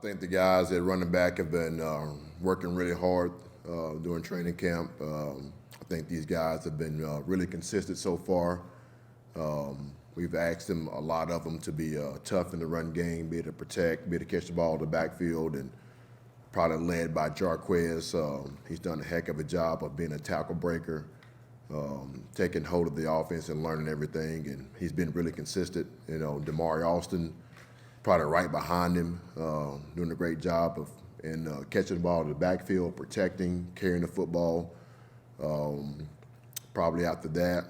think the guys at running back have been working really hard during training camp. I think these guys have been really consistent so far. We've asked them, a lot of them, to be tough in the run game, be able to protect, be able to catch the ball in the backfield, and probably led by Jarquez. He's done a heck of a job of being a tackle breaker, taking hold of the offense and learning everything, and he's been really consistent. You know, Damari Alston, probably right behind him, doing a great job of catching the ball in the backfield, protecting, carrying the football. Probably after that,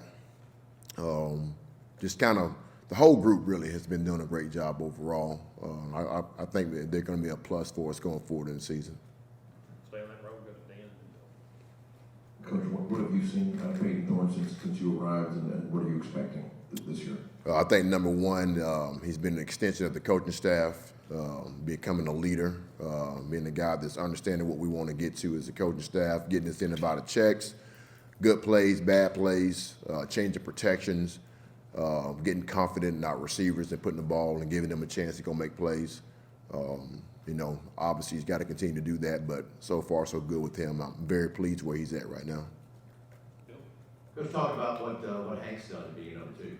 just kind of the whole group really has been doing a great job overall. I think that they're going to be a plus for us going forward in the season. Stay on that road, go to Dan. Coach, what have you seen Peyton Thorne since you arrived, and what are you expecting this year? I think number one, he's been an extension of the coaching staff, becoming a leader, being the guy that's understanding what we want to get to as a coaching staff, getting us in about checks, good plays, bad plays, changing protections, getting confident in our receivers and putting the ball and giving them a chance to go make plays. You know, obviously he's got to continue to do that, but so far so good with him. I'm very pleased where he's at right now. Coach, talk about what Hank's done to be number two.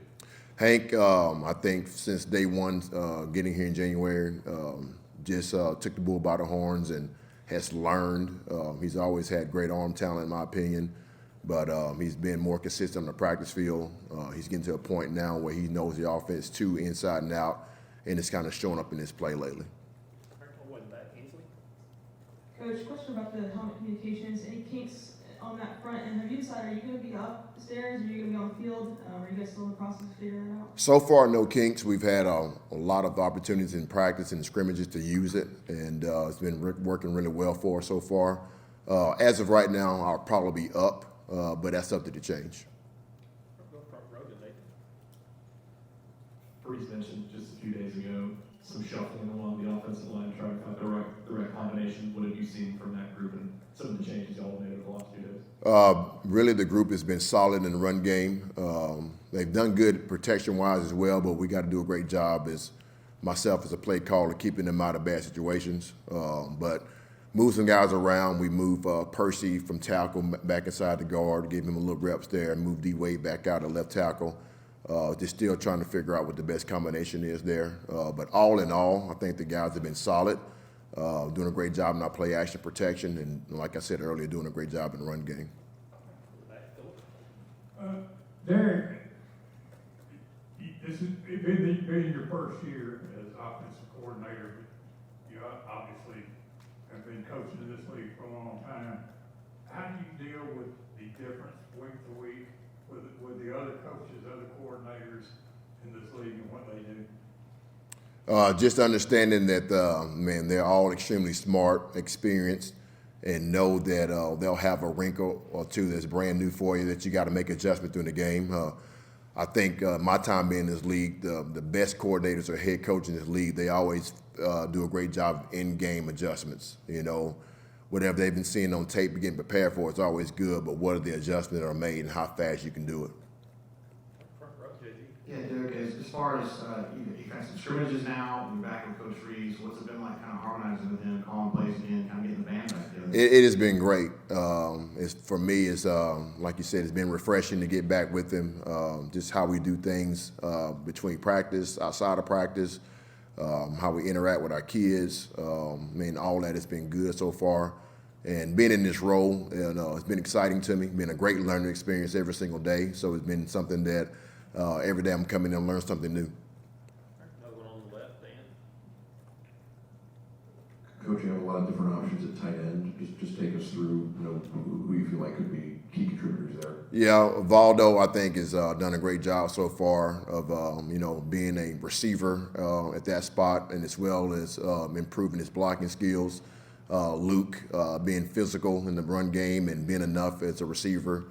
Hank, I think since day one, getting here in January, just took the bull by the horns and has learned. He's always had great arm talent, in my opinion, but he's been more consistent on the practice field. He's getting to a point now where he knows the offense too, inside and out, and it's kind of showing up in his play lately. Coach, question about the helmet communications. Any kinks on that front? And have you decided, are you going to be upstairs? Are you going to be on the field? Are you guys still in the process of figuring that out? So far, no kinks. We've had a lot of opportunities in practice and scrimmages to use it, and it's been working really well for us so far. As of right now, I'll probably be up, but that's subject to change. Freeze mentioned just a few days ago some shuffling along the offensive line, trying to find the right combination. What have you seen from that group and some of the changes y'all made over the last few days? Really, the group has been solid in the run game. They've done good protection-wise as well, but we got to do a great job as myself as a play caller, keeping them out of bad situations. But move some guys around. We move Percy from tackle back inside the guard, gave him a little reps there, and move D-Wade back out at left tackle. Just still trying to figure out what the best combination is there. But all in all, I think the guys have been solid, doing a great job in our play action protection, and like I said earlier, doing a great job in the run game. Derrick, this has been your first year as offensive coordinator. You obviously have been coaching in this league for a long time. How do you deal with the difference week to week with the other coaches, other coordinators in this league and what they do? Just understanding that, man, they're all extremely smart, experienced, and know that they'll have a wrinkle or two that's brand new for you that you got to make adjustment during the game. I think my time being in this league, the best coordinators or head coach in this league, they always do a great job of in-game adjustments. You know, whatever they've been seeing on tape and getting prepared for, it's always good, but what are the adjustments that are made and how fast you can do it? Yeah, Derrick, as far as you've had some scrimmages now, you're back with Coach Freeze. What's it been like kind of harmonizing with him, calling plays again, kind of getting the band back together? It has been great. For me, it's like you said, it's been refreshing to get back with him. Just how we do things between practice, outside of practice, how we interact with our kids. I mean, all that has been good so far. And being in this role, it's been exciting to me. Been a great learning experience every single day. So it's been something that every day I'm coming in and learn something new. Another one on the left, Dan. Coach, you have a lot of different options at tight end. Just take us through, who you feel like could be key contributors there. Yeah, Valdo, I think, has done a great job so far of, being a receiver at that spot, and as well as improving his blocking skills. Luke being physical in the run game and being enough as a receiver.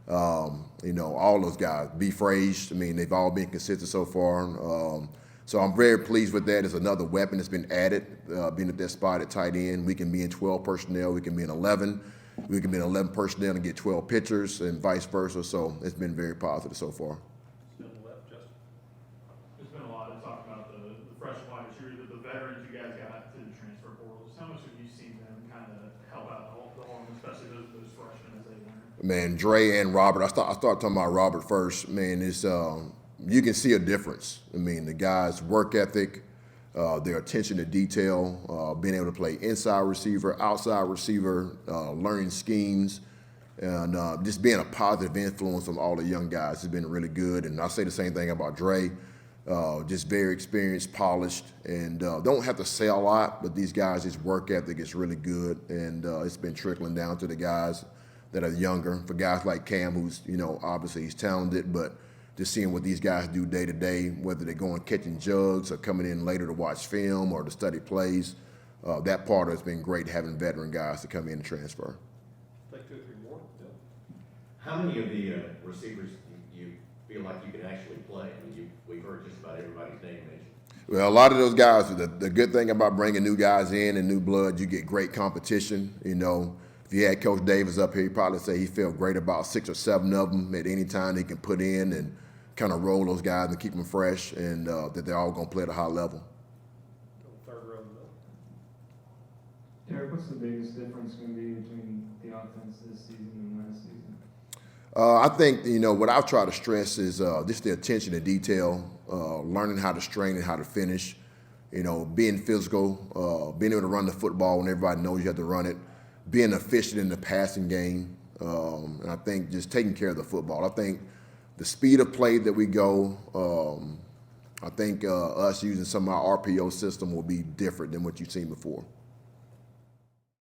All those guys. B. Freeze, I mean, they've all been consistent so far. So I'm very pleased with that. It's another weapon that's been added, being at that spot at tight end. We can be in 12 personnel. We can be in 11. We can be in 11 personnel and get 12 pitchers and vice versa. So it's been very positive so far. Still on the left, Justin. There's been a lot of talk about the fresh wide receiver, the veterans you guys got to the transfer transfer portal. Just how much have you seen them kind of help out the Auburn, especially those freshmen as they learn? Man, Dre and Robert. I start talking about Robert first. Man, it's you can see a difference. I mean, the guy's work ethic, their attention to detail, being able to play inside receiver, outside receiver, learning schemes, and just being a positive influence on all the young guys has been really good. And I say the same thing about Dre. Just very experienced, polished, and don't have to say a lot, but these guys, his work ethic is really good, and it's been trickling down to the guys that are younger. For guys like Cam, who's, obviously he's talented, but just seeing what these guys do day to day, whether they're going catching jugs or coming in later to watch film or to study plays, that part has been great, having veteran guys to come in and transfer. Take 2 or 3 more, Bill. How many of the receivers you feel like you can actually play? I mean, we've heard just about everybody's name mentioned. Well, a lot of those guys, the good thing about bringing new guys in and new blood, you get great competition. If you had Coach Davis up here, he'd probably say he felt great about 6 or 7 of them at any time he can put in and kind of roll those guys and keep them fresh, and that they're all going to play at a high level. Third row, Bill. Derrick, what's the biggest difference going to be between the offense this season and last season? I think, what I've tried to stress is just the attention to detail, learning how to strain and how to finish, being physical, being able to run the football when everybody knows you have to run it, being efficient in the passing game, and I think just taking care of the football. I think the speed of play that we go, I think us using some of our RPO system will be different than what you've seen before.